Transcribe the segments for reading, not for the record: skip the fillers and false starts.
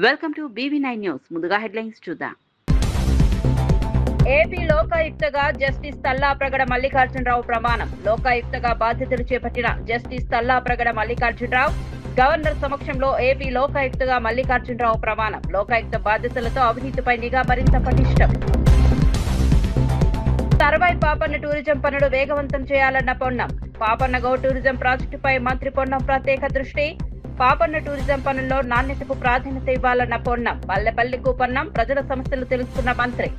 Welcome to BV9 news. ముందుగా headlines చూద్దాం. AP లోకాయుక్తగా justice Tallapragada Mallikarjunarao ప్రమాణం. లోకాయుక్తగా బాధ్యతలు చేపట్టిన జస్టిస్ తల్లాప్రగడ మల్లికార్జునరావు గవర్నర్ సమక్షంలో ఏపీ లోకాయుక్తగా మల్లికార్జునరావు ప్రమాణం. లోకాయుక్త బాధ్యతలతో అవినీతిపై నిఘా మరింత పటిష్టం. సర్వై పాపన్న టూరిజం పనులు వేగవంతం చేయాలన్న పొన్నం. పాపన్న గౌ టూరిజం ప్రాజెక్టుపై మంత్రి పొన్నం ప్రత్యేక దృష్టి. పాపన్న టూరిజం పనుల్లో నాణ్యతకు ప్రాధాన్యత ఇవ్వాలన్న పొన్నం. పల్లెపల్లికు పొన్నం ప్రజల సమస్యలు తెలుసుకున్న మంత్రి.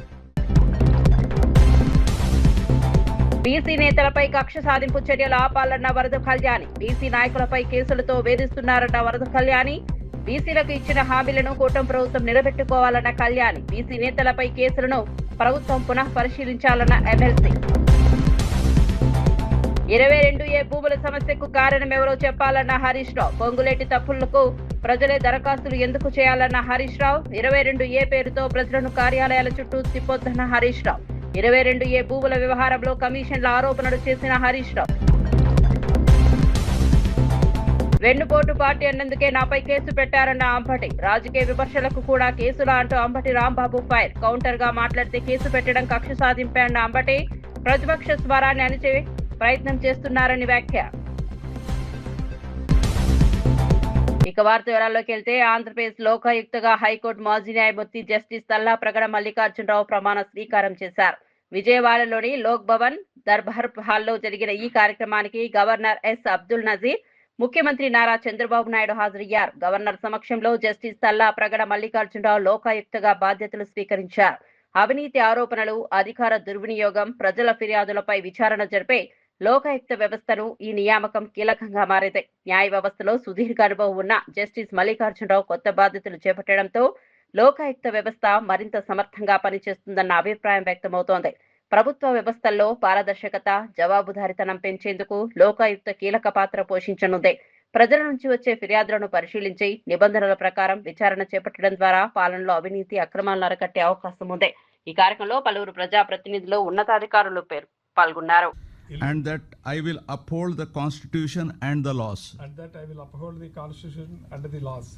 బీసీ నేతలపై కక్ష సాధింపు చర్యలు ఆపాలన్న వరద కళ్యాణి. బీసీ నాయకులపై కేసులతో వేధిస్తున్నారన్న వరద కళ్యాణి. బీసీలకు ఇచ్చిన హామీలను కూటమి ప్రభుత్వం నిలబెట్టుకోవాలన్న కళ్యాణి. బీసీ నేతలపై కేసులను ప్రభుత్వం పునః పరిశీలించాలన్న ఎమ్మెల్సీ. 22A భూముల సమస్యకు కారణమెవరో చెప్పాలన్న హరీష్ రావు. పొంగులేటి తప్పులకు ప్రజలే దరఖాస్తులు ఎందుకు చేయాలన్న హరీష్ రావు. 22A పేరుతో ప్రజలను కార్యాలయాల చుట్టూ తిప్పొద్దన్న హరీష్ రావు. 22A భూముల వ్యవహారంలో కమిషన్ల ఆరోపణలు చేసిన హరీష్ రావు. వెన్నుపోటు పార్టీ అన్నందుకే నాపై కేసు పెట్టారన్న అంబటి. రాజకీయ విమర్శలకు కూడా కేసులా అంటూ అంబటి రాంబాబు ఫైర్. కౌంటర్ గా మాట్లాడితే కేసు పెట్టడం కక్ష సాధింపే అన్న అంబటి. ప్రతిపక్ష స్వరాన్ని అణిచే ప్రయత్నం చేస్తున్నారని వ్యాఖ్య. ఇక వార్త వివరాల్లోకి వెళ్తే ఆంధ్రప్రదేశ్ లోకాయుక్తగా హైకోర్టు మాజీ న్యాయమూర్తి జస్టిస్ తల్లాప్రగడ మల్లికార్జునరావు ప్రమాణ స్వీకారం చేశారు. విజయవాడలోని లోక్ భవన్ దర్బార్ హాల్లో జరిగిన ఈ కార్యక్రమానికి గవర్నర్ ఎస్ అబ్దుల్ నజీర్, ముఖ్యమంత్రి నారా చంద్రబాబు నాయుడు హాజరయ్యారు. గవర్నర్ సమక్షంలో జస్టిస్ తల్లాప్రగడ మల్లికార్జునరావు లోకాయుక్తగా బాధ్యతలు స్వీకరించారు. అవినీతి ఆరోపణలు, అధికార దుర్వినియోగం, ప్రజల ఫిర్యాదులపై విచారణ జరిపే లోకాయుక్త వ్యవస్థను ఈ నియామకం కీలకంగా మారింది. న్యాయ వ్యవస్థలో సుదీర్ఘ అనుభవం ఉన్న జస్టిస్ మల్లికార్జునరావు కొత్త బాధ్యతలు చేపట్టడంతో లోకాయుక్త వ్యవస్థ మరింత సమర్థంగా పనిచేస్తుందన్న అభిప్రాయం వ్యక్తమవుతోంది. ప్రభుత్వ వ్యవస్థల్లో పారదర్శకత, జవాబుదారీతనం పెంచేందుకు లోకాయుక్త కీలక పాత్ర పోషించనుంది. ప్రజల నుంచి వచ్చే ఫిర్యాదులను పరిశీలించి నిబంధనల ప్రకారం విచారణ చేపట్టడం ద్వారా పాలనలో అవినీతి, అక్రమాలను అరికట్టే అవకాశం ఉంది. ఈ కార్యక్రమంలో పలువురు ప్రజాప్రతినిధులు, ఉన్నతాధికారులు పాల్గొన్నారు. And that I will uphold the Constitution and the laws. And that I will uphold the Constitution and the laws.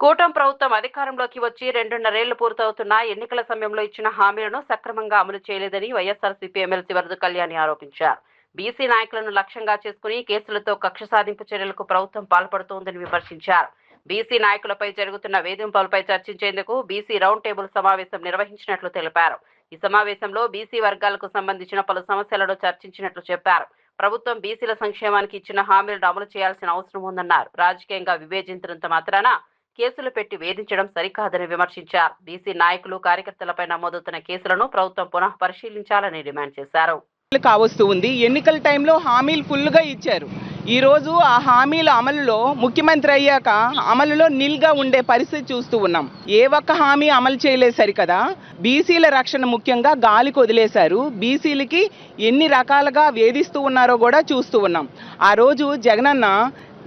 కూటమి ప్రభుత్వం అధికారంలోకి వచ్చి 2.5 ఏళ్లు పూర్తవుతున్నా ఎన్నికల సమయంలో ఇచ్చిన హామీలను సక్రమంగా అమలు చేయలేదని వైఎస్ఆర్సీపీ ఎమ్మెల్సీ వరద కళ్యాణి ఆరోపించారు. బీసీ నాయకులను లక్ష్యంగా చేసుకుని కేసులతో కక్ష సాధింపు చర్యలకు ప్రభుత్వం పాల్పడుతోందని విమర్శించారు. బీసీ నాయకులపై జరుగుతున్న వేధింపులపై చర్చించేందుకు బీసీ రౌండ్ టేబుల్ సమావేశం నిర్వహించినట్లు తెలిపారు. ఈ సమావేశంలో బీసీ వర్గాలకు సంబంధించిన పలు సమస్యలను చర్చించినట్లు చెప్పారు. ప్రభుత్వం బీసీల సంక్షేమానికి ఇచ్చిన హామీలను అమలు చేయాల్సిన అవసరం ఉందన్నారు. రాజకీయంగా వివేచించినంత మాత్రాన కేసులు పెట్టి వేధించడం సరికాదని విమర్శించారు. బీసీ నాయకులు, కార్యకర్తలపై నమోదవుతున్న కేసులను ప్రభుత్వం పునః పరిశీలించాలని డిమాండ్ చేశారు. కావస్తూ ఉంది. ఎన్నికల టైంలో హామీలు ఫుల్గా ఇచ్చారు. ఈరోజు ఆ హామీల అమలులో ముఖ్యమంత్రి అయ్యాక అమలులో నిల్గా ఉండే పరిస్థితి చూస్తూ ఉన్నాం. ఏ ఒక్క హామీ అమలు చేయలేదు సరికదా. బీసీల రక్షణ ముఖ్యంగా గాలికి వదిలేశారు. బీసీలకి ఎన్ని రకాలుగా వేధిస్తూ ఉన్నారో కూడా చూస్తూ ఉన్నాం. ఆ రోజు జగనన్న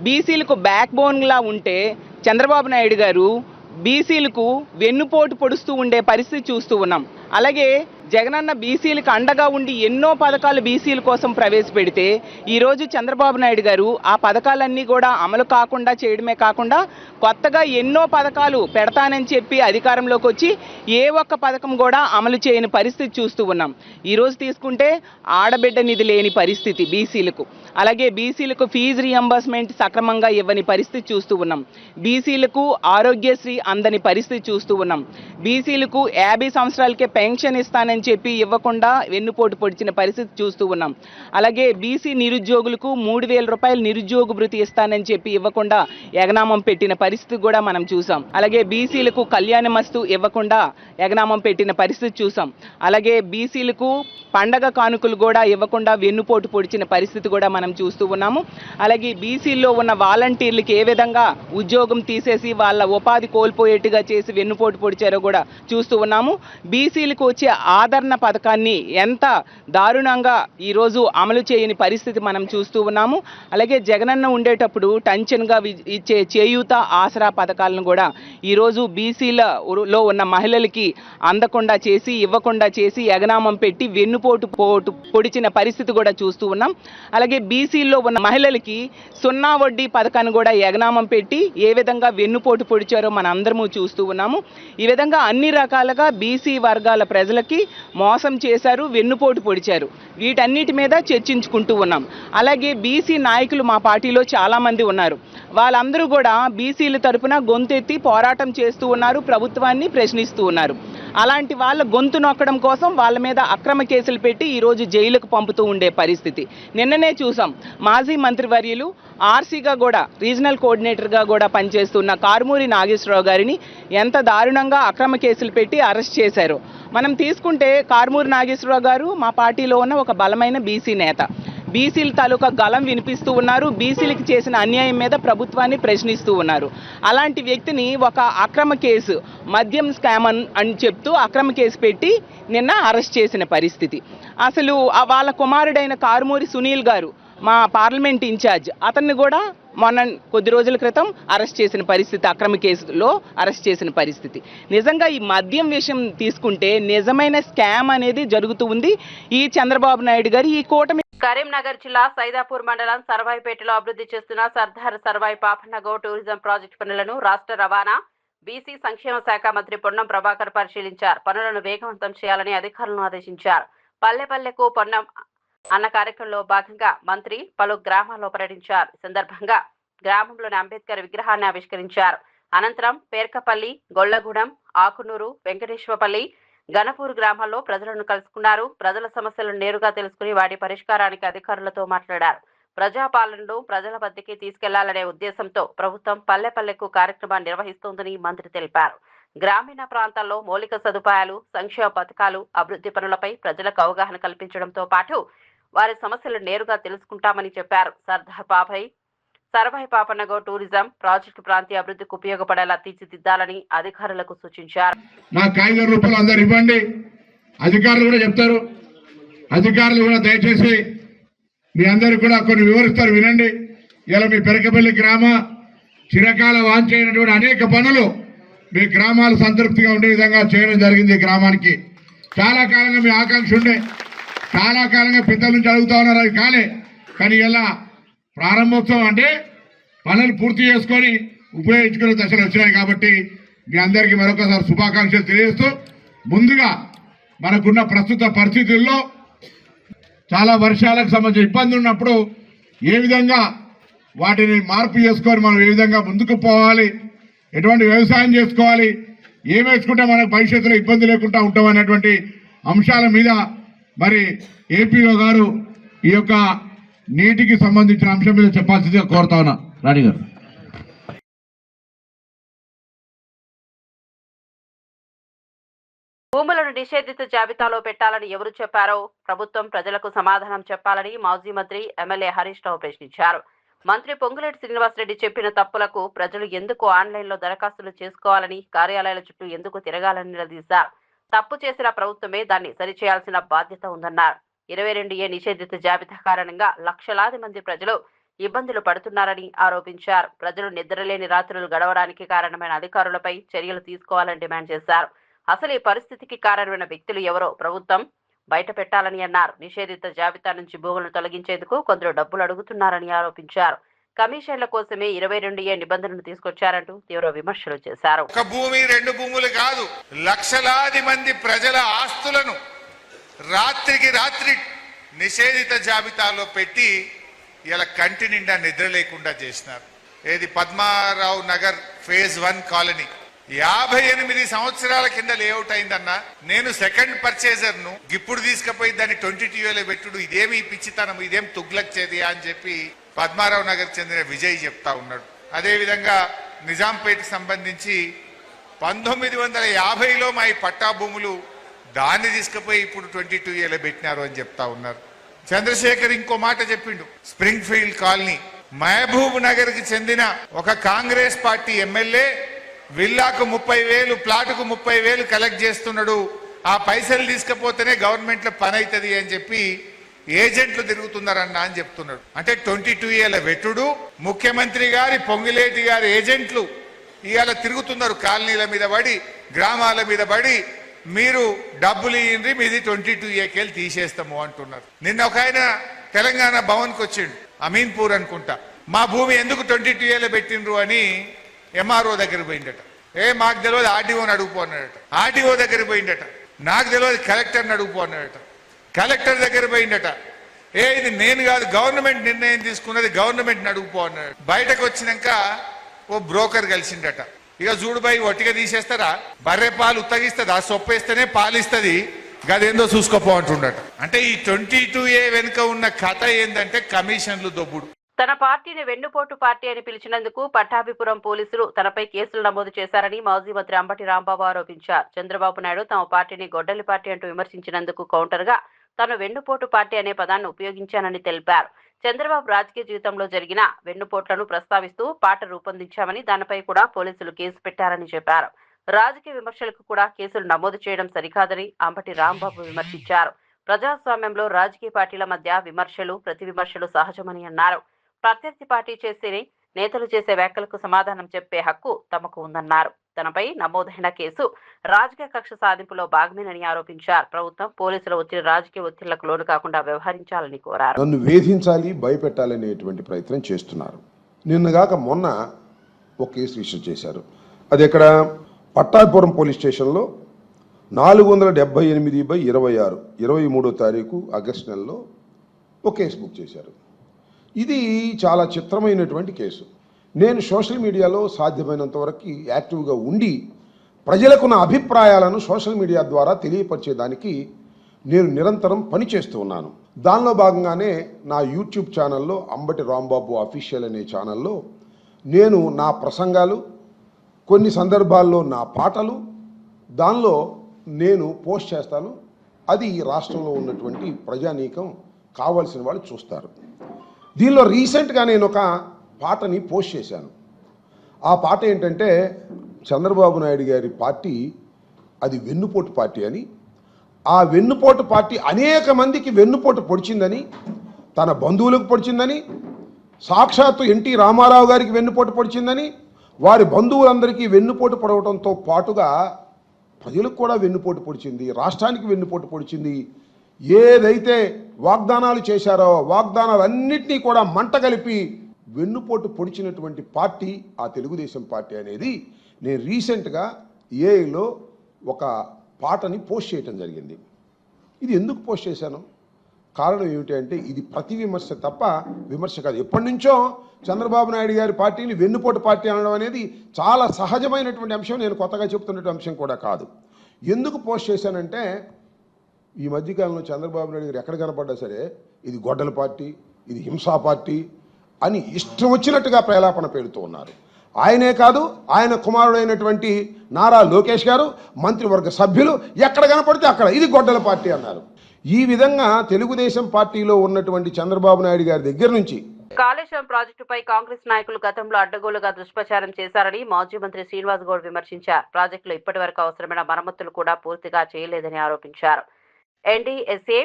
బీసీలకు బ్యాక్ బోన్లా ఉంటే చంద్రబాబు నాయుడు గారు బీసీలకు వెన్నుపోటు పొడుస్తూ ఉండే పరిస్థితి చూస్తూ ఉన్నాం. అలాగే జగనన్న బీసీలకు అండగా ఉండి ఎన్నో పథకాలు బీసీల కోసం ప్రవేశపెడితే ఈరోజు చంద్రబాబు నాయుడు గారు ఆ పథకాలన్నీ కూడా అమలు కాకుండా చేయడమే కాకుండా కొత్తగా ఎన్నో పథకాలు పెడతానని చెప్పి అధికారంలోకి వచ్చి ఏ ఒక్క పథకం కూడా అమలు చేయని పరిస్థితి చూస్తూ ఉన్నాం. ఈరోజు తీసుకుంటే ఆడబిడ్డ నిధి లేని పరిస్థితి బీసీలకు, అలాగే బీసీలకు ఫీజు రియంబర్స్మెంట్ సక్రమంగా ఇవ్వని పరిస్థితి చూస్తూ ఉన్నాం. బీసీలకు ఆరోగ్యశ్రీ అందని పరిస్థితి చూస్తూ ఉన్నాం. బీసీలకు 50 సంవత్సరాలకే పెన్షన్ ఇస్తానని చెప్పి ఇవ్వకుండా వెన్నుపోటు పొడిచిన పరిస్థితి చూస్తూ ఉన్నాం. అలాగే బీసీ నిరుద్యోగులకు 3,000 రూపాయలు నిరుద్యోగ భృతి ఇస్తానని చెప్పి ఇవ్వకుండా ఎగనామం పెట్టిన పరిస్థితి కూడా మనం చూసాం. అలాగే బీసీలకు కళ్యాణమస్తు ఇవ్వకుండా ఎగనామం పెట్టిన పరిస్థితి చూసాం. అలాగే బీసీలకు పండగ కానుకలు కూడా ఇవ్వకుండా వెన్నుపోటు పొడిచిన పరిస్థితి కూడా మనం చూస్తూ ఉన్నాము. అలాగే బీసీల్లో ఉన్న వాలంటీర్లకి ఏ విధంగా ఉద్యోగం తీసేసి వాళ్ళ ఉపాధి కోల్పోయేట్టుగా చేసి వెన్నుపోటు పొడిచారో కూడా చూస్తూ ఉన్నాము. బీసీలకు వచ్చే ఆదరణ పథకాన్ని ఎంత దారుణంగా ఈరోజు అమలు చేయని పరిస్థితి మనం చూస్తూ ఉన్నాము. అలాగే జగనన్న ఉండేటప్పుడు టెన్షన్గా ఇచ్చే చేయూత ఆసరా పథకాలను కూడా ఈరోజు బీసీలలో ఉన్న మహిళలకి అందకుండా చేసి ఇవ్వకుండా చేసి ఎగనామం పెట్టి వెన్నుపోటు పొడిచిన పరిస్థితి కూడా చూస్తూ ఉన్నాం. అలాగే బీసీల్లో ఉన్న మహిళలకి 0 వడ్డీ పథకాన్ని కూడా ఎగనామం పెట్టి ఏ విధంగా వెన్నుపోటు పొడిచారో మన అందరము చూస్తూ ఉన్నాము. ఈ విధంగా అన్ని రకాలుగా బీసీ వర్గాల ప్రజలకి మోసం చేశారు, వెన్నుపోటు పొడిచారు. వీటన్నిటి మీద చర్చించుకుంటూ ఉన్నాం. అలాగే బీసీ నాయకులు మా పార్టీలో చాలామంది ఉన్నారు. వాళ్ళందరూ కూడా బీసీల తరపున గొంతెత్తి పోరాటం చేస్తూ ఉన్నారు, ప్రభుత్వాన్ని ప్రశ్నిస్తూ ఉన్నారు. అలాంటి వాళ్ళ గొంతు నొక్కడం కోసం వాళ్ళ మీద అక్రమ కేసులు పెట్టి ఈరోజు జైలుకు పంపుతూ ఉండే పరిస్థితి నిన్ననే చూసాం. మాజీ మంత్రివర్యులు ఆర్సీగా కూడా రీజనల్ కోఆర్డినేటర్గా కూడా పనిచేస్తున్న కారుమూరి నాగేశ్వరరావు గారిని ఎంత దారుణంగా అక్రమ కేసులు పెట్టి అరెస్ట్ చేశారు. మనం తీసుకుంటే కారుమూరి నాగేశ్వరరావు గారు మా పార్టీలో ఉన్న ఒక బలమైన బీసీ నేత. బీసీల తాలూకా గలం వినిపిస్తూ ఉన్నారు, బీసీలకు చేసిన అన్యాయం మీద ప్రభుత్వాన్ని ప్రశ్నిస్తూ ఉన్నారు. అలాంటి వ్యక్తిని ఒక అక్రమ కేసు మద్యం స్కామ్ అని చెప్తూ అక్రమ కేసు పెట్టి నిన్న అరెస్ట్ చేసిన పరిస్థితి. అసలు వాళ్ళ కుమారుడైన కారుమూరి సునీల్ గారు మా పార్లమెంట్ ఇన్ఛార్జ్, అతన్ని కూడా మొన్న కొద్ది రోజుల క్రితం అరెస్ట్ చేసిన పరిస్థితి, అక్రమ కేసులో అరెస్ట్ చేసిన పరిస్థితి. నిజంగా ఈ మద్యం విషయం తీసుకుంటే నిజమైన స్కామ్ అనేది జరుగుతూ ఉంది. ఈ చంద్రబాబు నాయుడు గారు ఈ కూటమి. కరీంనగర్ జిల్లా సైదాపూర్ మండలం సర్వాయిపేటలో అభివృద్ధి చేస్తున్న సర్దార్ సర్వాయి పాపన్నగౌ టూరిజం ప్రాజెక్టు పనులను రాష్ట్ర రవాణా బీసీ సంక్షేమ శాఖ మంత్రి పొన్నం ప్రభాకర్ పరిశీలించారు. పనులను వేగవంతం చేయాలని అధికారులను ఆదేశించారు. పల్లెపల్లెకు పొన్నం అన్న కార్యక్రమంలో భాగంగా మంత్రి పలు గ్రామాల్లో పర్యటించారు. ఈ సందర్భంగా గ్రామంలోని అంబేద్కర్ విగ్రహాన్ని ఆవిష్కరించారు. అనంతరం పేర్కపల్లి, గొల్లగూడెం, ఆకునూరు, వెంకటేశ్వరపల్లి, గణపూర్ గ్రామాల్లో ప్రజలను కలుసుకున్నారు. ప్రజల సమస్యలను నేరుగా తెలుసుకుని వాటి పరిష్కారానికి అధికారులతో మాట్లాడారు. ప్రజాపాలనను ప్రజల వద్దకి తీసుకెళ్లాలనే ఉద్దేశంతో ప్రభుత్వం పల్లెపల్లెకు కార్యక్రమాన్ని నిర్వహిస్తోందని మంత్రి తెలిపారు. గ్రామీణ ప్రాంతాల్లో మౌలిక సదుపాయాలు, సంక్షేమ పథకాలు, అభివృద్ధి పనులపై ప్రజలకు అవగాహన కల్పించడంతో పాటు వారి సమస్యలు నేరుగా తెలుసుకుంటామని చెప్పారు. సర్దార్ సర్వాయి పాపన్నగౌ టూరిజం ప్రాజెక్టు ప్రాంతీయ అభివృద్ధికి ఉపయోగపడేలా తీర్చిదిద్దాలని అధికారులకు సూచించారు. నాకు 5,000 రూపాయలు అందరు ఇవ్వండి, అధికారులు కూడా చెప్తారు. అధికారులు కూడా దయచేసి మీ అందరికి కూడా కొన్ని వివరిస్తారు, వినండి. ఇలా మీ పెరకపల్లి గ్రామ చిరకాల వాంఛైనటువంటి అనేక పనులు మీ గ్రామాలు సంతృప్తిగా ఉండే విధంగా చేయడం జరిగింది. ఈ గ్రామానికి చాలా కాలంగా మీ ఆకాంక్ష ఉండే, చాలా కాలంగా పెద్దల నుంచి అడుగుతా ఉన్నారు, అవి కాలే. కానీ ఇలా ప్రారంభోత్సవం అంటే పనులు పూర్తి చేసుకొని ఉపయోగించుకునే దశలు వచ్చినాయి. కాబట్టి మీ అందరికీ మరొకసారి శుభాకాంక్షలు తెలియజేస్తూ, ముందుగా మనకున్న ప్రస్తుత పరిస్థితుల్లో చాలా వర్షాలకు సంబంధించిన ఇబ్బంది ఉన్నప్పుడు ఏ విధంగా వాటిని మార్పు చేసుకొని మనం ఏ విధంగా ముందుకు పోవాలి, ఎటువంటి వ్యవసాయం చేసుకోవాలి, ఏం వేసుకుంటే మనకు భవిష్యత్తులో ఇబ్బంది లేకుండా ఉంటాం అనేటువంటి అంశాల మీద మరి ఏపీఓ గారు ఈ యొక్క నీటికి సంబంధించిన అంశం మీద చెప్పాల్సిందిగా కోరుతా ఉన్నా. రాణి గారు. భూములను నిషేధిత జాబితాలో పెట్టాలని ఎవరు చెప్పారో ప్రభుత్వం ప్రజలకు సమాధానం చెప్పాలని మాజీ మంత్రి ఎమ్మెల్యే హరీష్ రావు ప్రశ్నించారు. మంత్రి పొంగులేటి శ్రీనివాసరెడ్డి చెప్పిన తప్పులకు ప్రజలు ఎందుకు ఆన్లైన్లో దరఖాస్తులు చేసుకోవాలని, కార్యాలయాల చుట్టూ ఎందుకు తిరగాలని నిలదీశారు. తప్పు చేసిన ప్రభుత్వమే దాన్ని సరిచేయాల్సిన బాధ్యత ఉందన్నారు. 22A నిషేధిత జాబితా కారణంగా లక్షలాది మంది ప్రజలు ఇబ్బందులు పడుతున్నారని ఆరోపించారు. ప్రజలు నిద్రలేని రాత్రులు గడవడానికి కారణమైన అధికారులపై చర్యలు తీసుకోవాలని డిమాండ్ చేశారు. అసలు ఈ పరిస్థితికి కారణమైన వ్యక్తులు ఎవరో ప్రభుత్వం బయట పెట్టాలని అన్నారు. నిషేధిత జాబితా నుంచి భూములను తొలగించేందుకు కొందరు డబ్బులు అడుగుతున్నారని ఆరోపించారు. కమిషన్ల కోసమే 22A నిబంధనలు తీసుకొచ్చారంటూ తీవ్ర విమర్శలు చేశారు. ఒక భూమి రెండు భూములు కాదు, లక్షలాది మంది ప్రజల ఆస్తులను రాత్రికి రాత్రి నిషేధిత జాబితాలో పెట్టి ఇలా కంటి నిండా నిద్ర లేకుండా చేసినారు. ఏది పద్మారావు నగర్ ఫేజ్ 1 కాలనీ 58 సంవత్సరాల కింద లేఅవుట్ అయిందన్నా. నేను సెకండ్ పర్చేజర్ ను ఇప్పుడు తీసుకుపోయి దాన్ని 22A పెట్టుడు ఇదేమి పిచ్చితనం, ఇదేం తుగ్లక్ చేదియా అని చెప్పి పద్మారావు నగర్ చెందిన విజయ్ చెప్తా ఉన్నాడు. అదే విధంగా నిజాంపేటకు సంబంధించి 1950లో మా ఈ పట్టా భూములు దాన్ని తీసుకుపోయి ఇప్పుడు 22A పెట్టినారు అని చెప్తా ఉన్నారు. చంద్రశేఖర్ ఇంకో మాట చెప్పిండు. Springfield colony Mahabubnagar కి చెందిన ఒక కాంగ్రెస్ పార్టీ ఎమ్మెల్యే విల్లాకు 30,000 ప్లాటుకు 30,000 కలెక్ట్ చేస్తున్నాడు. ఆ పైసలు తీసుకపోతేనే గవర్నమెంట్ లో పని అవుతుంది అని చెప్పి ఏజెంట్లు తిరుగుతున్నారన్న అని చెప్తున్నాడు. అంటే 22A వెట్టుడు ముఖ్యమంత్రి గారి పొంగిలేటి గారి ఏజెంట్లు ఇవాళ తిరుగుతున్నారు. కాలనీల మీద పడి గ్రామాల మీద పడి మీరు డబ్బులు ఇయ్యండి మీది 22A తీసేస్తాము అంటున్నారు. నిన్న ఒక ఆయన తెలంగాణ భవన్కి వచ్చిండు, అమీన్పూర్ అనుకుంటా. మా భూమి ఎందుకు 22A పెట్టిండ్రు అని MRO దగ్గర పోయిందట. మాకు తెలియదు ఆర్డీఓని అడుగుపో అన్నాడట. ఆర్డీఓ దగ్గర పోయిందట. నాకు తెలియదు కలెక్టర్ని అడుగుపో అన్నాడట. కలెక్టర్ దగ్గర పోయిందట. ఇది నేను కాదు గవర్నమెంట్ నిర్ణయం తీసుకున్నది, గవర్నమెంట్ అడుగుపో అన్నాడు. బయటకు వచ్చినాక ఓ బ్రోకర్ కలిసిండట. ఇక చూడుబాయి ఒట్టిగా తీసేస్తారా, బర్రె పాలు ఉత్తగిస్తుందా, సొప్పేస్తేనే పాలు ఇస్తుంది, గదేందో చూసుకోపో అంటుండట. అంటే ఈ 22A వెనుక ఉన్న కథ ఏంటంటే కమిషన్లు దొబ్బుడు. తన పార్టీని వెన్నుపోటు పార్టీ అని పిలిచినందుకు పట్టాభిపురం పోలీసులు తనపై కేసులు నమోదు చేశారని మాజీ మంత్రి అంబటి రాంబాబు ఆరోపించారు. చంద్రబాబు నాయుడు తమ పార్టీని గొడ్డలి పార్టీ అంటూ విమర్శించినందుకు కౌంటర్గా తాను వెన్నుపోటు పార్టీ అనే పదాన్ని ఉపయోగించానని తెలిపారు. చంద్రబాబు రాజకీయ జీవితంలో జరిగిన వెన్నుపోట్లను ప్రస్తావిస్తూ పాట రూపొందించామని దానిపై కూడా పోలీసులు కేసు పెట్టారని చెప్పారు. రాజకీయ విమర్శలకు కూడా కేసులు నమోదు చేయడం సరికాదని అంబటి రాంబాబు విమర్శించారు. ప్రజాస్వామ్యంలో రాజకీయ పార్టీల మధ్య విమర్శలు ప్రతి విమర్శలు సహజమని అన్నారు. ప్రత్యర్థి పార్టీ చేసే నేతలు చేసే వ్యాఖ్యలకు సమాధానం చెప్పే హక్కు తమకు ఉందన్నారు. తనపై నమోదైన కేసు రాజకీయ కక్ష సాధింపులో భాగమేనని ఆరోపించారు. ప్రభుత్వం పోలీసులు వచ్చిన రాజకీయ ఒత్తిళ్లకు లోను కాకుండా వ్యవహరించాలని కోరారు. నన్ను వేధించాలి, భయపెట్టాలనేటువంటి ప్రయత్నం చేస్తున్నారు. నిన్నగాక మొన్న ఒక కేసు రిజిస్టర్ చేశారు. అది ఎక్కడ పట్టాభిపురం పోలీస్ స్టేషన్లో 478/26 23వ తారీఖు ఆగస్టు నెలలో ఒక కేసు బుక్ చేశారు. ఇది చాలా చిత్రమైనటువంటి కేసు. నేను సోషల్ మీడియాలో సాధ్యమైనంత వరకు యాక్టివ్గా ఉండి ప్రజలకు నా అభిప్రాయాలను సోషల్ మీడియా ద్వారా తెలియపరిచేదానికి నేను నిరంతరం పనిచేస్తూ ఉన్నాను. దానిలో భాగంగానే నా యూట్యూబ్ ఛానల్లో అంబటి రాంబాబు అఫీషియల్ అనే ఛానల్లో నేను నా ప్రసంగాలు, కొన్ని సందర్భాల్లో నా పాటలు దానిలో నేను పోస్ట్ చేస్తాను. అది రాష్ట్రంలో ఉన్నటువంటి ప్రజానీకం కావాల్సిన వాళ్ళు చూస్తారు. దీనిలో రీసెంట్గా నేను ఒక పాటని పోస్ట్ చేశాను. ఆ పాట ఏంటంటే చంద్రబాబు నాయుడు గారి పార్టీ అది వెన్నుపోటు పార్టీ అని, ఆ వెన్నుపోటు పార్టీ అనేక మందికి వెన్నుపోటు పొడిచిందని, తన బంధువులకు పొడిచిందని, సాక్షాత్తు ఎన్టీ రామారావు గారికి వెన్నుపోటు పొడిచిందని, వారి బంధువులందరికీ వెన్నుపోటు పొడవడంతో పాటుగా ప్రజలకు కూడా వెన్నుపోటు పొడిచింది, రాష్ట్రానికి వెన్నుపోటు పొడిచింది. ఏదైతే వాగ్దానాలు చేశారో వాగ్దానాలన్నింటినీ కూడా మంట కలిపి వెన్నుపోటు పొడిచినటువంటి పార్టీ ఆ తెలుగుదేశం పార్టీ అనేది నేను రీసెంట్గా ఏఐలో ఒక పాటని పోస్ట్ చేయటం జరిగింది. ఇది ఎందుకు పోస్ట్ చేశాను, కారణం ఏమిటి అంటే ఇది ప్రతి విమర్శ తప్ప విమర్శ కాదు. ఎప్పటి నుంచో చంద్రబాబు నాయుడు గారి పార్టీని వెన్నుపోటు పార్టీ అనడం అనేది చాలా సహజమైనటువంటి అంశం, నేను కొత్తగా చెప్తున్నటువంటి అంశం కూడా కాదు. ఎందుకు పోస్ట్ చేశానంటే ఈ మధ్యకాలంలో చంద్రబాబు నాయుడు గారు ఎక్కడ కనపడ్డా సరే ఇది గొడ్డల పార్టీ, ఇది హింసా పార్టీ అని ఇష్టం వచ్చినట్టుగా ప్రేలాపన పేరుతూ ఉన్నారు. ఆయనే కాదు, ఆయన కుమారుడైనటువంటి నారా లోకేష్ గారు, మంత్రివర్గ సభ్యులు ఎక్కడ కనపడితే అక్కడ ఇది గొడ్డల పార్టీ అన్నారు. ఈ విధంగా తెలుగుదేశం పార్టీలో ఉన్నటువంటి చంద్రబాబు నాయుడు గారి దగ్గర నుంచి కాళేశ్వరం ప్రాజెక్టుపై కాంగ్రెస్ నాయకులు గతంలో అడ్డగోలుగా దుష్ప్రచారం చేశారని మాజీ మంత్రి శ్రీనివాస్ గౌడ్ విమర్శించారు. ప్రాజెక్టులో ఇప్పటి వరకు అవసరమైన మరమ్మతులు కూడా పూర్తిగా చేయలేదని ఆరోపించారు. ఎన్డీఎస్ఏ,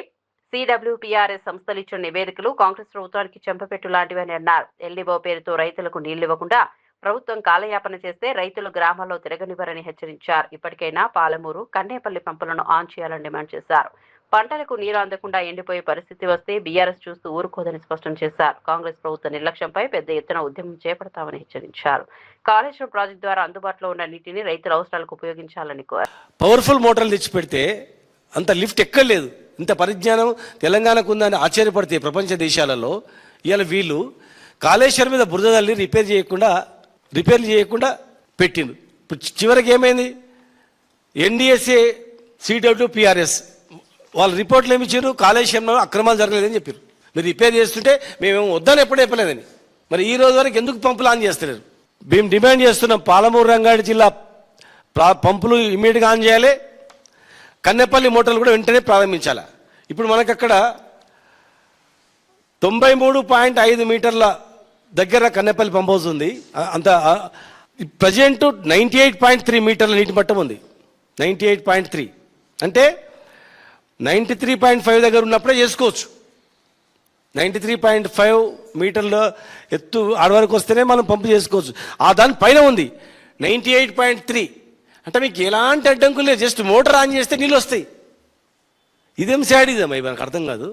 CWPRS సంస్థలు ఇచ్చిన నివేదికలు కాంగ్రెస్ ప్రభుత్వానికి చెంపపెట్టు లాంటివని అన్నారు. ఎల్డీఓ పేరుతో రైతులకు నీళ్లు ఇవ్వకుండా ప్రభుత్వం కాలయాపన చేస్తే రైతులు గ్రామాల్లో తిరగనివ్వరని హెచ్చరించారు. ఇప్పటికైనా పాలమూరు, కన్నేపల్లి పంపులను ఆన్ చేయాలని డిమాండ్ చేశారు. పంటలకు నీరు అందకుండా ఎండిపోయే పరిస్థితి వస్తే బీఆర్ఎస్ చూస్తూ ఊరుకోదని స్పష్టం చేశారు. కాంగ్రెస్ ప్రభుత్వ నిర్లక్ష్యంపై పెద్ద ఎత్తున ఉద్యమం చేపడతామని హెచ్చరించారు. కాళేశ్వరం ప్రాజెక్టు ద్వారా అందుబాటులో ఉన్న నీటిని రైతుల అవసరాలకు ఉపయోగించాలని కోరారు. పవర్ఫుల్ మోటార్లు తెచ్చిపెడితే అంత లిఫ్ట్ ఎక్కర్లేదు. ఇంత పరిజ్ఞానం తెలంగాణకు ఉందని ఆశ్చర్యపడితే ప్రపంచ దేశాలలో ఇవాళ వీళ్ళు కాళేశ్వరం మీద బురద తల్లి రిపేర్లు చేయకుండా పెట్టిండు. ఇప్పుడు చివరికి ఏమైంది? ఎన్డీఎస్ఏ, CWPRS వాళ్ళ రిపోర్ట్లు ఏమి ఇచ్చారు? కాళేశ్వరంలో అక్రమాలు జరగలేదని చెప్పారు. మీరు రిపేర్ చేస్తుంటే మేమేమో వద్దని ఎప్పుడు చెప్పలేదని. మరి ఈ రోజు వరకు ఎందుకు పంపులు ఆన్ చేస్తలేరు? మేము డిమాండ్ చేస్తున్నాం, పాలమూరు రంగారెడ్డి జిల్లా పంపులు ఇమ్మీడియట్గా ఆన్ చేయాలి, కన్నెపల్లి మోటార్లు కూడా వెంటనే ప్రారంభించాలి. ఇప్పుడు మనకు అక్కడ 93.5 మీటర్ల దగ్గర కన్నెపల్లి పంప్ హౌస్ ఉంది. అంత ప్రజెంట్ 98.3 మీటర్ల నీటి మట్టం ఉంది. 98.3 అంటే 93.5 దగ్గర ఉన్నప్పుడే చేసుకోవచ్చు. 93.5 మీటర్ల ఎత్తు ఆడవరకు వస్తేనే మనం పంపు చేసుకోవచ్చు. దాని పైన ఉంది 98.3 అంటే మీకు ఎలాంటి అడ్డంకులు లేదు. జస్ట్ మోటార్ ఆన్ చేస్తే నీళ్ళు వస్తాయి. ఇదేం శాడిజం అవి మనకు అర్థం కాదు.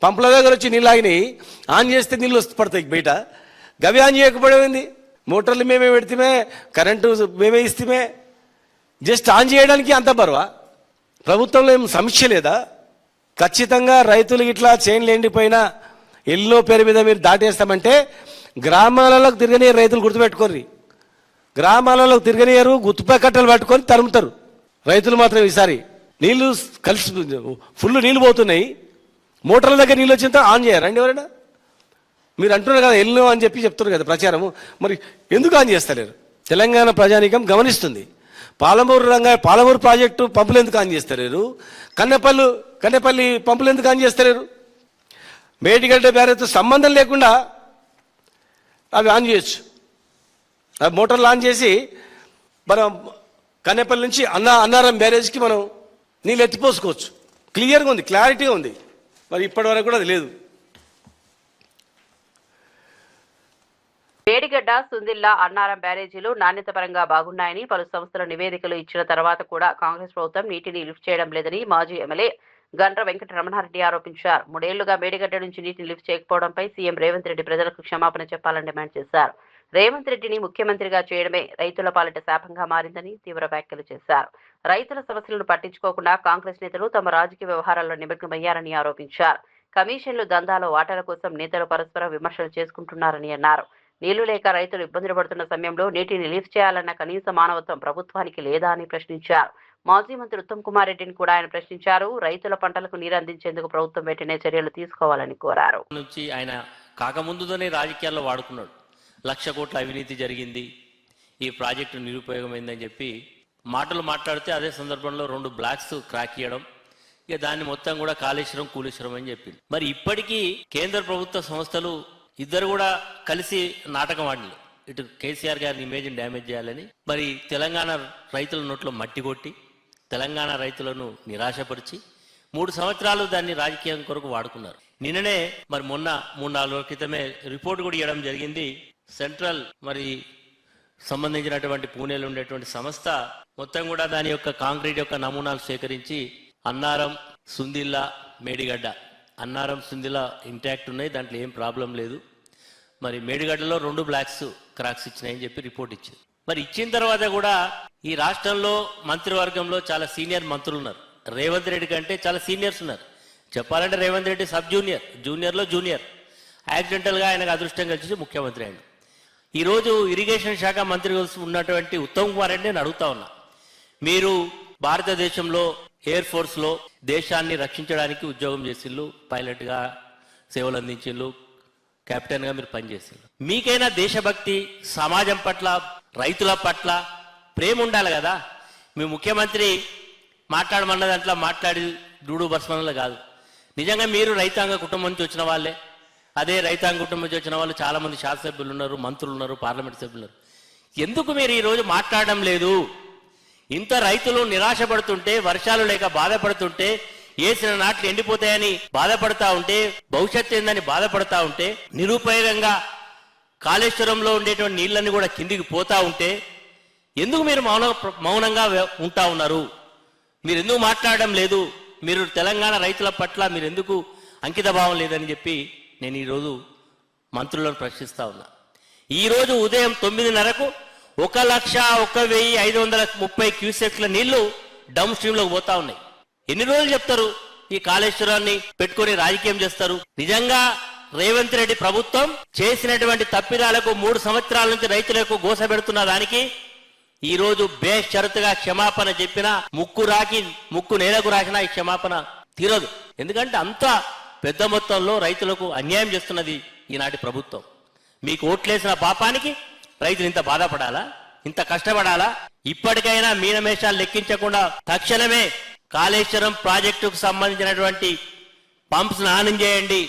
పంపుల దగ్గర వచ్చి నీళ్ళు ఆగినాయి, ఆన్ చేస్తే నీళ్ళు పడతాయి బయట. గవి ఆన్ చేయకపోయింది. మోటార్లు మేమే పెడితే, కరెంటు మేమే ఇస్తే, జస్ట్ ఆన్ చేయడానికి అంత బరువా? ప్రభుత్వంలో ఏం సమీక్ష లేదా? ఖచ్చితంగా రైతులు ఇట్లా చైన్లు ఎండిపోయినా ఎల్లో పేరు మీద మీరు దాటేస్తామంటే గ్రామాలలోకి తిరగని రైతులు గుర్తుపెట్టుకోర్రి. గ్రామాలలోకి తిరగనియరు, గుర్తుపై కట్టలు పట్టుకొని తరుముతారు. రైతులు మాత్రం ఈసారి నీళ్లు కలిసి ఫుల్ నీళ్ళు పోతున్నాయి, మోటార్ల దగ్గర నీళ్ళు వచ్చినంత ఆన్ చేయరండి ఎవరైనా? మీరు అంటున్నారు కదా ఎల్లో అని చెప్తున్నారు కదా ప్రచారము, మరి ఎందుకు ఆన్ చేస్తలేరు? తెలంగాణ ప్రజానీకం గమనిస్తుంది. పాలమూరు ప్రాజెక్టు పంపులు ఎందుకు ఆన్ చేస్తలేరు? కన్నెపల్లి పంపులు ఎందుకు ఆన్ చేస్తలేరు? మేడిగడ్డ బ్యారేజ్తో సంబంధం లేకుండా అవి ఆన్ చేయొచ్చు. అవి మోటార్లు ఆన్ చేసి మనం కన్నెపల్లి నుంచి అన్నారం బ్యారేజ్కి మనం నీళ్ళు ఎత్తిపోసుకోవచ్చు. క్లియర్గా ఉంది, క్లారిటీగా ఉంది. మరి ఇప్పటి వరకు కూడా అది లేదు. మేడిగడ్డ, సుందిల్లా, అన్నారం బ్యారేజీలు నాణ్యత పరంగా బాగున్నాయని పలు సంస్థల నివేదికలు ఇచ్చిన తర్వాత కూడా కాంగ్రెస్ ప్రభుత్వం నీటిని లిఫ్ట్ చేయడం లేదని మాజీ ఎమ్మెల్యే గండ్ర వెంకట రమణారెడ్డి ఆరోపించారు. 3 ఏళ్లుగా మేడిగడ్డ నుంచి నీటిని లిఫ్ట్ చేయకపోవడంపై సీఎం రేవంత్ రెడ్డి ప్రజలకు క్షమాపణ చెప్పాలని డిమాండ్ చేశారు. రేవంత్ రెడ్డిని ముఖ్యమంత్రిగా చేయడమే రైతుల పాలిట శాపంగా మారిందని తీవ్ర వ్యాఖ్యలు చేశారు. రైతుల సమస్యలను పట్టించుకోకుండా కాంగ్రెస్ నేతలు తమ రాజకీయ వ్యవహారాల్లో నిమగ్నమయ్యారని ఆరోపించారు. కమిషన్లు దందాలో వాటాల కోసం నేతలు పరస్పర విమర్శలు చేసుకుంటున్నారని అన్నారు. నీళ్లు లేక రైతులు ఇబ్బందులు పడుతున్న సమయంలో నీటిని రిలీఫ్ చేయాలన్న కనీస మానవత్వం ప్రభుత్వానికి లేదా అని ప్రశ్నించారు. మాజీ మంత్రి ఉత్తమ్ కుమార్ రెడ్డిని కూడా ఆయన ప్రశ్నించారు. రైతుల పంటలకు నీరు అందించేందుకు ప్రభుత్వం వెంటనే చర్యలు తీసుకోవాలని కోరారు. నుంచి ఆయన కాకముందుతోనే రాజకీయాల్లో వాడుకున్నాడు. 1,00,000 కోట్ల అవినీతి జరిగింది, ఈ ప్రాజెక్టు నిరుపయోగమైందని చెప్పి మాటలు మాట్లాడితే అదే సందర్భంలో 2 బ్లాక్స్ క్రాక్ చేయడం, ఇక దాన్ని మొత్తం కూడా కూలేశ్వరం అని చెప్పింది. మరి ఇప్పటికీ కేంద్ర ప్రభుత్వ సంస్థలు ఇద్దరు కూడా కలిసి నాటకం ఆడినారు. ఇటు కేసీఆర్ గారిని ఇమేజ్ని డ్యామేజ్ చేయాలని, మరి తెలంగాణ రైతుల నోట్లో మట్టి కొట్టి తెలంగాణ రైతులను నిరాశపరిచి 3 సంవత్సరాలు దాన్ని రాజకీయం కొరకు వాడుకున్నారు. నిన్ననే మరి మొన్న 3-4 రోజుల క్రితమే రిపోర్ట్ కూడా ఇవ్వడం జరిగింది. సెంట్రల్ మరి సంబంధించినటువంటి పూణేలో ఉండేటువంటి సంస్థ మొత్తం కూడా దాని యొక్క కాంక్రీట్ యొక్క నమూనాలు సేకరించి అన్నారం, సుందిల్లా, మేడిగడ్డ, అన్నారం, సుందిల్లా ఇంటాక్ట్ ఉన్నాయి, దాంట్లో ఏం ప్రాబ్లం లేదు. మరి మేడిగడ్డలో 2 బ్లాక్స్ క్రాక్స్ ఇచ్చినాయని చెప్పి రిపోర్ట్ ఇచ్చింది. మరి ఇచ్చిన తర్వాత కూడా ఈ రాష్ట్రంలో మంత్రివర్గంలో చాలా సీనియర్ మంత్రులు ఉన్నారు. రేవంత్ రెడ్డి కంటే చాలా సీనియర్స్ ఉన్నారు. చెప్పాలంటే రేవంత్ రెడ్డి సబ్ జూనియర్, జూనియర్లో జూనియర్. యాక్సిడెంటల్గా ఆయనకు అదృష్టం కలిసి ముఖ్యమంత్రి అయ్యాడు. ఈరోజు ఇరిగేషన్ శాఖ మంత్రి ఉన్నటువంటి ఉత్తమ్ కుమార్ రెడ్డి నేను అడుగుతా ఉన్నా, మీరు భారతదేశంలో ఎయిర్ ఫోర్స్లో దేశాన్ని రక్షించడానికి ఉద్యోగం చేసిళ్ళు, పైలట్గా సేవలు అందించిళ్ళు, కెప్టెన్గా మీరు పనిచేసిళ్ళు. మీకైనా దేశభక్తి, సమాజం పట్ల, రైతుల పట్ల ప్రేమ ఉండాలి కదా. మీ ముఖ్యమంత్రి మాట్లాడమన్న దాంట్లో మాట్లాడి డూడు బస్మన్లు కాదు. నిజంగా మీరు రైతాంగ కుటుంబం నుంచి వచ్చిన వాళ్ళే. అదే రైతాంగ కుటుంబం నుంచి వచ్చిన వాళ్ళు చాలామంది శాసనసభ్యులు ఉన్నారు, మంత్రులు ఉన్నారు, పార్లమెంట్ సభ్యులు ఉన్నారు. ఎందుకు మీరు ఈరోజు మాట్లాడడం లేదు? ఇంత రైతులు నిరాశపడుతుంటే, వర్షాలు లేక బాధపడుతుంటే, వేసిన నాట్లు ఎండిపోతాయని బాధపడతా ఉంటే, భవిష్యత్తు ఏందని బాధపడతా ఉంటే, నిరుపయోగంగా కాళేశ్వరంలో ఉండేటువంటి నీళ్ళన్నీ కూడా కిందికి పోతా ఉంటే ఎందుకు మీరు మౌనంగా ఉంటా ఉన్నారు? మీరు ఎందుకు మాట్లాడడం లేదు? మీరు తెలంగాణ రైతుల పట్ల మీరు ఎందుకు అంకిత భావం లేదని చెప్పి నేను ఈరోజు మంత్రులను ప్రశ్నిస్తా ఉన్నా. ఈరోజు ఉదయం 9:30కు 1,01,530 క్యూసెక్ల నీళ్లు డౌన్ స్ట్రీమ్లోకి పోతా ఉన్నాయి. ఎన్ని రోజులు చెప్తారు ఈ కాళేశ్వరాన్ని పెట్టుకొని రాజకీయం చేస్తారు? నిజంగా రేవంత్ రెడ్డి ప్రభుత్వం చేసినటువంటి తప్పిదాలకు 3 సంవత్సరాల నుంచి రైతులకు గోస పెడుతున్న దానికి ఈ రోజు బేషరతుగా క్షమాపణ చెప్పినా ముక్కు నేలకు రాసినా ఈ క్షమాపణ తీరదు. ఎందుకంటే అంత పెద్ద మొత్తంలో రైతులకు అన్యాయం చేస్తున్నది ఈనాటి ప్రభుత్వం. మీకు ఓట్లేసిన పాపానికి రైతులు ఇంత బాధపడాలా? ఇంత కష్టపడాలా? ఇప్పటికైనా మీనమేషాలు లెక్కించకుండా తక్షణమే కాళేశ్వరం ప్రాజెక్టుకు సంబంధించినటువంటి పంప్స్ ఆన్ చేయండి.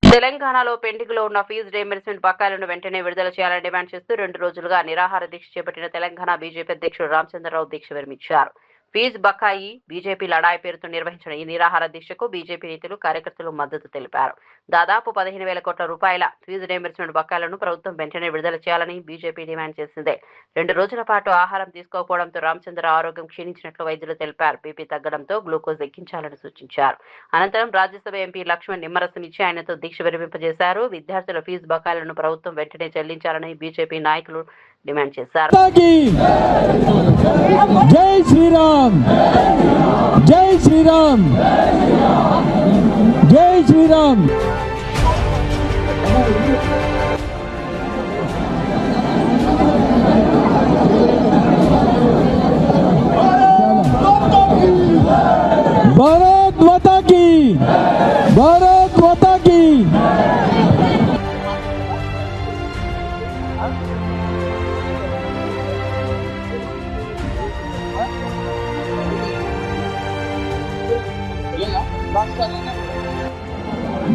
తెలంగాణలో పెండింగ్ లో ఉన్న ఫీజు రీయింబర్స్మెంట్ బకాయిలను వెంటనే విడుదల చేయాలని డిమాండ్ చేస్తూ 2 రోజులుగా నిరాహార దీక్ష చేపట్టిన తెలంగాణ బీజేపీ అధ్యక్షుడు రామచంద్రరావు దీక్ష విరమించారు. ఫీజు బకాయి బీజేపీ లడాయి పేరుతో నిర్వహించిన ఈ నిరాహార దీక్షకు బీజేపీ నేతలు కార్యకర్తలు మద్దతు తెలిపారు. దాదాపు 15,000 కోట్ల రూపాయల ఫీజు రీయింబర్స్మెంట్ బకాయిలను ప్రభుత్వం వెంటనే విడుదల చేయాలని బీజేపీ డిమాండ్ చేసింది. 2 రోజుల పాటు ఆహారం తీసుకోకపోవడంతో రామచంద్రరావు ఆరోగ్యం క్షీణించినట్లు వైద్యులు తెలిపారు. బీపీ తగ్గడంతో గ్లూకోజ్ ఎక్కించాలని సూచించారు. అనంతరం రాజ్యసభ ఎంపీ లక్ష్మణ్ నిమ్మరసం ఇచ్చి ఆయనతో దీక్ష విరమింపజేశారు. విద్యార్థుల ఫీజు బకాయిలను ప్రభుత్వం వెంటనే చెల్లించాలని బీజేపీ నాయకులు డిమాండ్ చేశారు. జై శ్రీరామ్, జై శ్రీరామ్, జై శ్రీరామ్. భారత్ మాతా కీ, భారత్ మాతా కీ.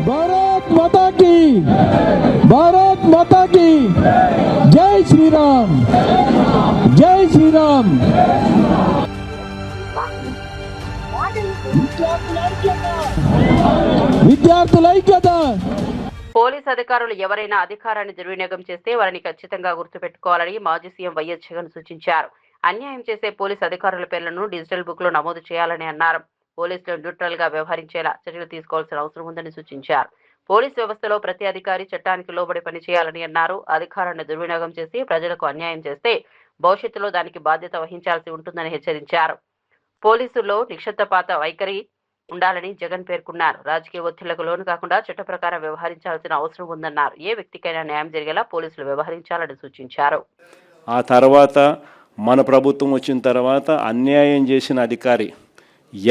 భారత్ మాతా కీ, భారత్ మాతా కీ. జై శ్రీరామ్, జై శ్రీరామ్. విద్యార్థుల ఐక్యత. పోలీస్ అధికారులు ఎవరైనా అధికారాన్ని దుర్వినియోగం చేస్తే వారిని ఖచ్చితంగా గుర్తుపెట్టుకోవాలని మాజీ సీఎం వైఎస్ జగన్ సూచించారు. అన్యాయం చేసే పోలీస్ అధికారుల పేర్లను డిజిటల్ బుక్ లో నమోదు చేయాలని అన్నారు. పోలీసులు న్యూట్రల్ గా వ్యవహరించేలా చర్యలు తీసుకోవాల్సిన అవసరం ఉందని సూచించారు. పోలీస్ వ్యవస్థలో ప్రతి అధికారి చట్టానికి లోబడి పనిచేయాలని అన్నారు. అధికారాన్ని దుర్వినియోగం చేసి ప్రజలకు అన్యాయం చేస్తే భవిష్యత్తులో దానికి బాధ్యత వహించాల్సి ఉంటుందని హెచ్చరించారు. పోలీసుల్లో నిక్షిప్తపాత వైఖరి ఉండాలని జగన్ పేర్కొన్నారు. రాజకీయ ఒత్తిళ్లకు లోను కాకుండా చట్ట ప్రకారం వ్యవహరించాల్సిన అవసరం ఉందన్నారు. ఏ వ్యక్తికైనా న్యాయం జరిగేలా పోలీసులు వ్యవహరించాలని సూచించారు. ఆ తర్వాత మన ప్రభుత్వం వచ్చిన తర్వాత అన్యాయం చేసిన అధికారి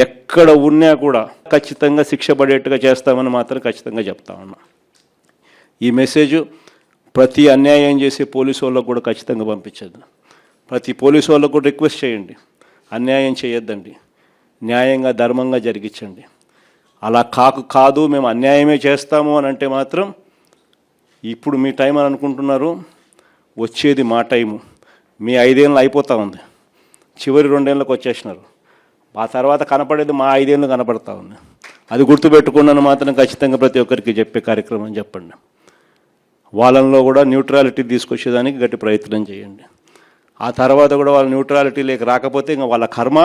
ఎక్కడ ఉన్నా కూడా ఖచ్చితంగా శిక్ష పడేట్టుగా చేస్తామని మాత్రం ఖచ్చితంగా చెప్తా ఉన్నా. ఈ మెసేజ్ ప్రతి అన్యాయం చేసే పోలీసు వాళ్ళకు కూడా ఖచ్చితంగా పంపించద్దు. ప్రతి పోలీసు వాళ్ళకు కూడా రిక్వెస్ట్ చేయండి, అన్యాయం చేయొద్దండి, న్యాయంగా ధర్మంగా జరిగించండి. అలా కాదు మేము అన్యాయమే చేస్తాము అని అంటే మాత్రం ఇప్పుడు మీ టైం అని అనుకుంటున్నారు, వచ్చేది మా టైము. మీ 5 ఏళ్ళు అయిపోతూ ఉంది, చివరి 2 ఏళ్ళకి వచ్చేసినారు. ఆ తర్వాత కనపడేది మా 5 ఏళ్ళు కనపడతా ఉంది. అది గుర్తుపెట్టుకున్నాను మాత్రం ఖచ్చితంగా ప్రతి ఒక్కరికి చెప్పే కార్యక్రమం చెప్పండి. వాళ్ళల్లో కూడా న్యూట్రాలిటీ తీసుకొచ్చేదానికి గట్టి ప్రయత్నం చేయండి. ఆ తర్వాత కూడా వాళ్ళ న్యూట్రాలిటీ లేక రాకపోతే ఇంకా వాళ్ళ కర్మ,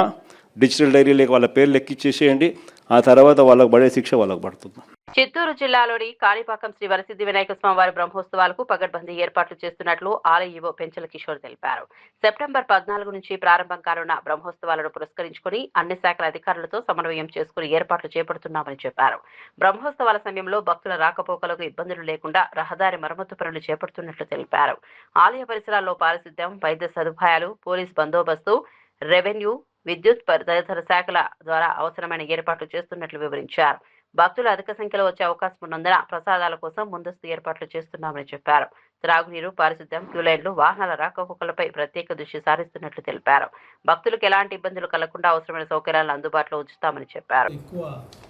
డిజిటల్ డైరీ లేక వాళ్ళ పేర్లు ఎక్కిచ్చేసేయండి. ఆ తర్వాత వాళ్ళకు పడే శిక్ష వాళ్ళకు పడుతుంది. చిత్తూరు జిల్లాలోని కాణిపాకం శ్రీ వరసిద్ధి వినాయక స్వామివారి బ్రహ్మోత్సవాలకు పగడ్బందీ ఏర్పాట్లు చేస్తున్నట్లు ఆలయ ఈవో పెంచల కిషోర్ తెలిపారు. సెప్టెంబర్ 14 నుంచి ప్రారంభం కానున్న బ్రహ్మోత్సవాలను పురస్కరించుకుని అన్ని శాఖల అధికారులతో సమన్వయం చేసుకుని ఏర్పాట్లు చేపడుతున్నామని చెప్పారు. బ్రహ్మోత్సవాల సమయంలో భక్తుల రాకపోకలకు ఇబ్బందులు లేకుండా రహదారి మరమ్మతు పనులు చేపడుతున్నట్లు తెలిపారు. ఆలయ పరిసరాల్లో పారిశుద్ధ్యం, వైద్య సదుపాయాలు, పోలీస్ బందోబస్తు, రెవెన్యూ, విద్యుత్ తదితర శాఖల ద్వారా అవసరమైన ఏర్పాట్లు చేస్తున్నట్లు వివరించారు. భక్తులు అధిక సంఖ్యలో వచ్చే అవకాశం ఉన్నందున ప్రసాదాల కోసం ముందస్తు ఏర్పాట్లు చేస్తున్నామని చెప్పారు. త్రాగునీరు, పారిశుద్ధ్యం, క్యూలైన్లు, వాహనాల రాకపోకలపై ప్రత్యేక దృష్టి సారిస్తున్నట్లు తెలిపారు. భక్తులకు ఎలాంటి ఇబ్బందులు కలగకుండా అవసరమైన సౌకర్యాలను అందుబాటులో ఉంచుతామని చెప్పారు. ఎక్కువ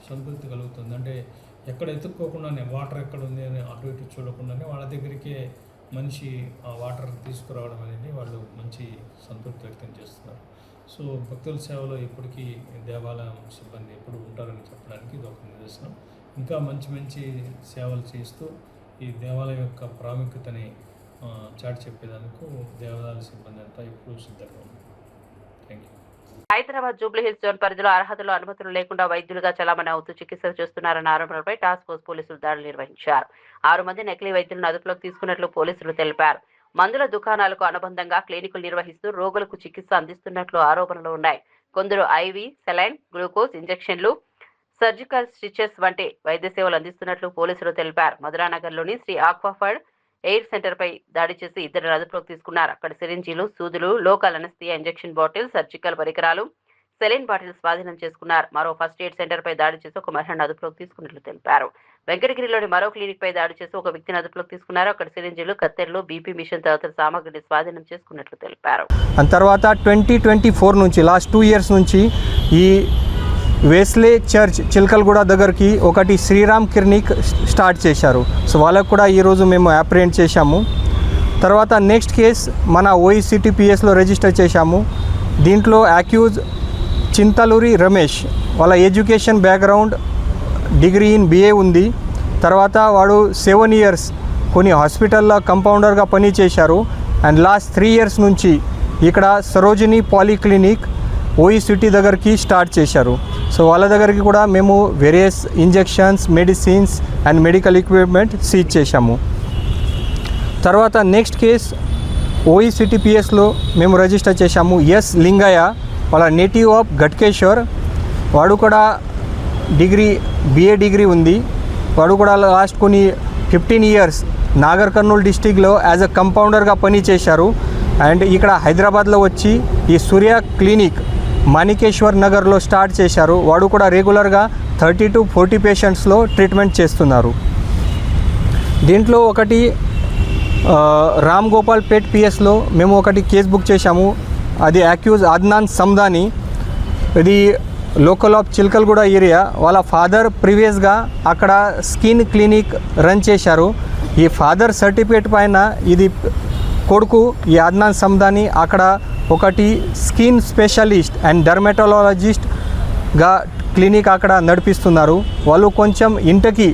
సంతృప్తి కలుగుతుంది. అంటే ఎక్కడ ఎత్తుక్కోకుండానే వాటర్ ఎక్కడ ఉంది అని అటు ఇటు చూడకుండానే వాళ్ళ దగ్గరికే మనిషి ఆ వాటర్ తీసుకురావడం అనేది వాళ్ళు మంచి సంతృప్తి వ్యక్తం చేస్తున్నారు. సో భక్తుల సేవలో ఇప్పటికీ దేవాలయం సిబ్బంది ఎప్పుడు ఉంటారని చెప్పడానికి ఇది ఒక నిదర్శనం. ఇంకా మంచి మంచి సేవలు చేస్తూ ఈ దేవాలయం యొక్క ప్రాముఖ్యతని చాటి చెప్పేందుకు దేవాదాయ సిబ్బంది అంతా ఇప్పుడు సిద్ధంగా ఉంది. Thank you. Hyderabad Jubilee Hills zone పరిధిలో అర్హతలు అనుమతులు లేకుండా వైద్యులుగా చలామణి అవుతూ చికిత్సలు చేస్తున్నారన్న ఆరోపణలపై టాస్క్ ఫోర్స్ పోలీసులు దాడులు నిర్వహించారు. 6 మంది నకిలీ వైద్యులను అదుపులోకి తీసుకున్నట్లు పోలీసులు తెలిపారు. మందుల దుకాణాలకు అనుబంధంగా క్లినికులు నిర్వహిస్తూ రోగులకు చికిత్స అందిస్తున్నట్లు ఆరోపణలు ఉన్నాయి. కొందరు ఐవీ, సెలైన్, గ్లూకోజ్ ఇంజెక్షన్లు, సర్జికల్ స్టిచెస్ వంటి వైద్య సేవలు అందిస్తున్నట్లు పోలీసులు తెలిపారు. మధురానగర్లోని శ్రీ ఆక్వాఫర్డ్ ఎయిర్ సెంటర్ పై దాడి చేసి 2 అదుపులోకి తీసుకున్నారు. అక్కడ సిరింజీలు, సూదులు, local anaesthesia injection bottle, surgical పరికరాలు, సెలైన్ బాటిల్ స్వాధీనం చేసుకున్నారు. మరో ఫస్ట్ ఎయిడ్ సెంటర్ పై దాడి చేసి ఒక మహిళను అదుపులోకి తీసుకున్నట్లు తెలిపారు. వెంకటగిరిలోని మరో క్లినిక్ పై దాడి చేసి ఒక వ్యక్తిని అదుపులోకి తీసుకున్నారు. అక్కడ సిరింజీలు, కత్తెరలు, బీపీ మిషన్ తదితర సామగ్రిని స్వాధీనం చేసుకున్నట్లు తెలిపారు. తర్వాత 2024 నుంచి లాస్ట్ 2 years నుంచి ఈ వేస్లే చర్చ్ చిలకలగూడ దగ్గరికి ఒకటి శ్రీరామ్ క్లినిక్ స్టార్ట్ చేశారు. సో వాళ్ళకు కూడా ఈరోజు మేము అప్రిహెండ్ చేశాము. తర్వాత నెక్స్ట్ కేస్ మన OECTPSలో రిజిస్టర్ చేశాము. దీంట్లో అక్యూజ్ చింతలూరి రమేష్, వాళ్ళ education background degree in BA ఉంది. తర్వాత వాడు 7 years కొన్ని హాస్పిటల్లో కంపౌండర్గా పనిచేశారు. అండ్ లాస్ట్ 3 years నుంచి ఇక్కడ సరోజిని పాలీక్లినిక్ OECT దగ్గరికి స్టార్ట్ చేశారు. సో వాళ్ళ దగ్గరికి కూడా మేము various injections, medicines and medical equipment seize చేశాము. తర్వాత నెక్స్ట్ కేస్ OECTPSలో మేము రిజిస్టర్ చేశాము. ఎస్ లింగయ్య, వాళ్ళ నేటివ్ ఆఫ్ ఘట్కేశ్వర్. వాడు కూడా BA డిగ్రీ ఉంది. వాడు కూడా లాస్ట్ కొన్ని 15 years నాగర్ కర్నూల్ డిస్టిక్లో యాజ్ అ కంపౌండర్గా పనిచేశారు. అండ్ ఇక్కడ హైదరాబాద్లో వచ్చి ఈ సూర్య క్లినిక్ మాణికేశ్వర్ నగర్లో స్టార్ట్ చేశారు. వాడు కూడా రెగ్యులర్గా 30 to 40 పేషెంట్స్లో ట్రీట్మెంట్ చేస్తున్నారు. దీంట్లో ఒకటి రామ్ గోపాల్ పేట్ PSలో మేము ఒకటి కేసు బుక్ చేశాము. అది అక్యూజ్ అద్నాన్ సందాని. ఇది లోకల్ ఆఫ్ చిలకలగూడ ఏరియా. వాళ్ళ ఫాదర్ ప్రీవియస్గా అక్కడ స్కిన్ క్లినిక్ రన్ చేశారు. ఈ ఫాదర్ సర్టిఫికేట్ పైన ఇది కొడుకు ఈ అద్నాన్ సందాని అక్కడ ఒకటి స్కిన్ స్పెషలిస్ట్ అండ్ డర్మటాలజిస్ట్గా క్లినిక్ అక్కడ నడిపిస్తున్నారు. వాళ్ళు కొంచెం ఇంటికి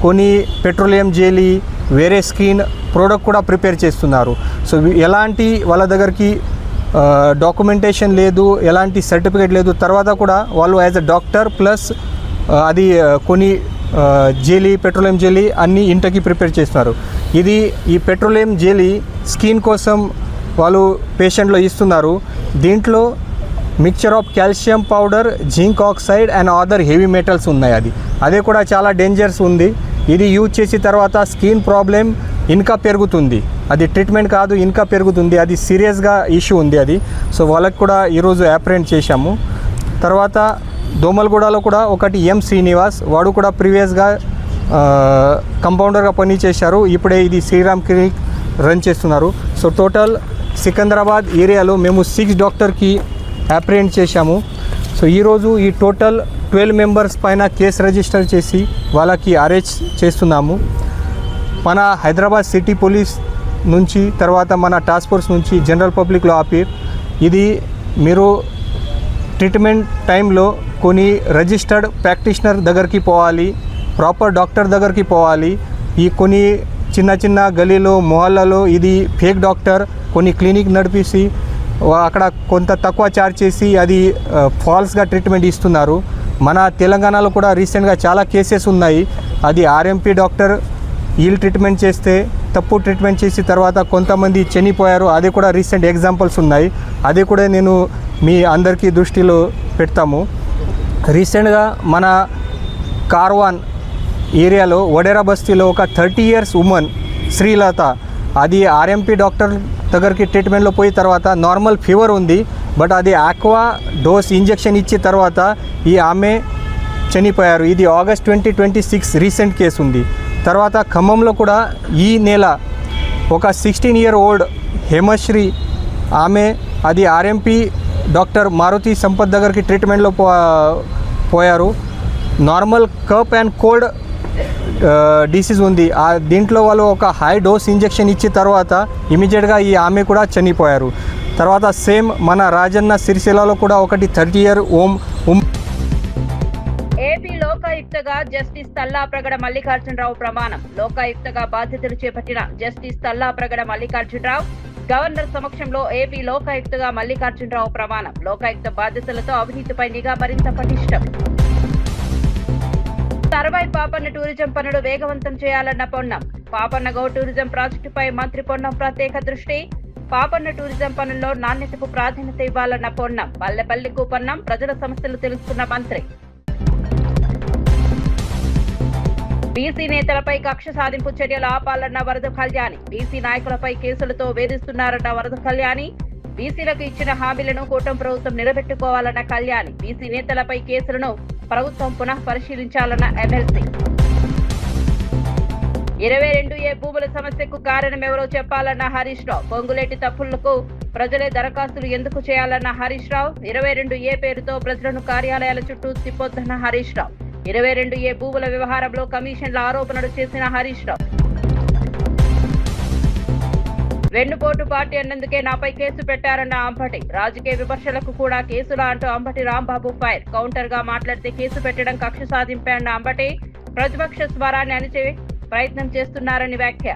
కొన్ని పెట్రోలియం జెలీ, వేరే స్కిన్ ప్రోడక్ట్ కూడా ప్రిపేర్ చేస్తున్నారు. సో ఎలాంటి వాళ్ళ దగ్గరికి డాక్యుమెంటేషన్ లేదు, ఎలాంటి సర్టిఫికేట్ లేదు. తర్వాత కూడా వాళ్ళు యాజ్ అ డాక్టర్ ప్లస్ అది కొన్ని జెలీ, పెట్రోలియం జెలీ అన్నీ ఇంటికి ప్రిపేర్ చేస్తున్నారు. ఈ పెట్రోలియం జెలీ స్కిన్ కోసం వాళ్ళు పేషెంట్లో ఇస్తున్నారు. దీంట్లో mixture of calcium powder, zinc oxide and other heavy metals ఉన్నాయి. అదే కూడా చాలా డేంజర్స్ ఉంది. ఇది యూజ్ చేసిన తర్వాత స్కిన్ ప్రాబ్లం ఇంకా పెరుగుతుంది. అది ట్రీట్మెంట్ కాదు, ఇంకా పెరుగుతుంది. అది సీరియస్గా ఇష్యూ ఉంది అది. సో వాళ్ళకి కూడా ఈరోజు అప్రిహెండ్ చేశాము. తర్వాత దోమలగూడలో కూడా ఒకటి శ్రీనివాస్, వాడు కూడా ప్రీవియస్గా కంపౌండర్గా పనిచేశారు. ఇప్పుడే ఇది శ్రీరామ్ క్లినిక్ రన్ చేస్తున్నారు. సో టోటల్ సికింద్రాబాద్ ఏరియాలో మేము 6 డాక్టర్కి అప్రిహెండ్ చేశాము. సో ఈరోజు ఈ టోటల్ 12 members పైన కేసు రిజిస్టర్ చేసి వాళ్ళకి అరెస్ట్ చేస్తున్నాము. మన హైదరాబాద్ సిటీ పోలీస్ నుంచి, తర్వాత మన టాస్క్ ఫోర్స్ నుంచి జనరల్ పబ్లిక్లో ఆపి ఇది మీరు ట్రీట్మెంట్ టైంలో కొన్ని రిజిస్టర్డ్ ప్రాక్టీషనర్ దగ్గరికి పోవాలి, ప్రాపర్ డాక్టర్ దగ్గరికి పోవాలి. ఈ కొన్ని చిన్న చిన్న గలీలో, మొహల్లలో ఇది ఫేక్ డాక్టర్ కొన్ని క్లినిక్ నడిపేసి అక్కడ కొంత తక్కువ ఛార్జ్ చేసి అది ఫాల్స్గా ట్రీట్మెంట్ ఇస్తున్నారు. మన తెలంగాణలో కూడా రీసెంట్గా చాలా కేసెస్ ఉన్నాయి. అది RMP డాక్టర్ వీళ్ళు ట్రీట్మెంట్ చేస్తే తప్పు ట్రీట్మెంట్ చేసి తర్వాత కొంతమంది చనిపోయారు. అది కూడా రీసెంట్ ఎగ్జాంపుల్స్ ఉన్నాయి. అది కూడా నేను మీ అందరికీ దృష్టిలో పెడతాము. రీసెంట్గా మన కార్వాన్ ఏరియాలో వడేరా బస్తీలో ఒక 30 years ఉమెన్ శ్రీలత, అది RMP డాక్టర్ దగ్గరికి ట్రీట్మెంట్లో పోయిన తర్వాత నార్మల్ ఫీవర్ ఉంది, బట్ అది ఆక్వా డోస్ ఇంజెక్షన్ ఇచ్చిన తర్వాత ఈ ఆమె చనిపోయారు. ఇది August 2026 రీసెంట్ కేసు ఉంది. తర్వాత ఖమ్మంలో కూడా ఈ నెల ఒక 16-year-old హేమశ్రీ ఆమె అది RMP డాక్టర్ మారుతి సంపత్ దగ్గరికి ట్రీట్మెంట్లో పోయారు. Normal cup and cold disease ఉంది. దీంట్లో వాళ్ళు ఒక హై డోస్ ఇంజెక్షన్ ఇచ్చిన తర్వాత ఇమీడియట్గా ఈ ఆమె కూడా చనిపోయారు. తర్వాత సేమ్ మన రాజన్న సిరిసిల్లలో కూడా ఒకటి 30-year-old ఏపీ లోకాయుక్త లోకాయుక్తగా జస్టిస్ తల్లాప్రగడ మల్లికార్జునరావు ప్రమాణం. లోకాయుక్తగా బాధ్యతలు చేపట్టిన జస్టిస్ తల్లాప్రగడ మల్లికార్జునరావు గవర్నర్ సమక్షంలో ఏపీ లోకాయుక్తగా మల్లికార్జునరావు ప్రమాణం. లోకాయుక్త బాధ్యతలతో అవినీతిపై నిఘా మరింత పటిష్టం. సర్వై పాపన్న టూరిజం పనులు వేగవంతం చేయాలన్న పొన్నం. పాపన్న గౌ టూరిజం ప్రాజెక్టుపై మంత్రి పొన్నం ప్రత్యేక దృష్టి. పాపన్న టూరిజం పనుల్లో నాణ్యతకు ప్రాధాన్యత ఇవ్వాలన్న పొన్నం. పల్లెపల్లికు పొన్నం ప్రజల సమస్యలు తెలుసుకున్న మంత్రి. బీసీ నేతలపై కక్ష సాధింపు చర్యలు ఆపాలన్న వరద కళ్యాణి. బీసీ నాయకులపై కేసులతో వేధిస్తున్నారన్న వరద కళ్యాణి. బీసీలకు ఇచ్చిన హామీలను కూటమి ప్రభుత్వం నిలబెట్టుకోవాలన్న కళ్యాణి. బీసీ నేతలపై కేసులను ప్రభుత్వం పునః పరిశీలించాలన్న ఎమ్మెల్సీ. 22A భూముల సమస్యకు కారణమెవరో చెప్పాలన్న హరీష్ రావు. పొంగులేటి తప్పులకు ప్రజలే దరఖాస్తులు ఎందుకు చేయాలన్న హరీష్ రావు. 22A పేరుతో ప్రజలను కార్యాలయాల చుట్టూ తిప్పొద్దన్న హరీష్ రావు. 22A భూముల వ్యవహారంలో కమిషన్ల ఆరోపణలు చేసిన హరీష్ రావు. వెన్నుపోటు పార్టీ అన్నందుకే నాపై కేసు పెట్టారన్న అంబటి. రాజకీయ విమర్శలకు కూడా కేసులా అంటూ అంబటి రాంబాబు ఫైర్. కౌంటర్ గా మాట్లాడితే కేసు పెట్టడం కక్ష సాధింపే అన్న అంబటి. ప్రతిపక్ష స్వరాన్ని అణిచే ప్రయత్నం చేస్తున్నారని వ్యాఖ్య.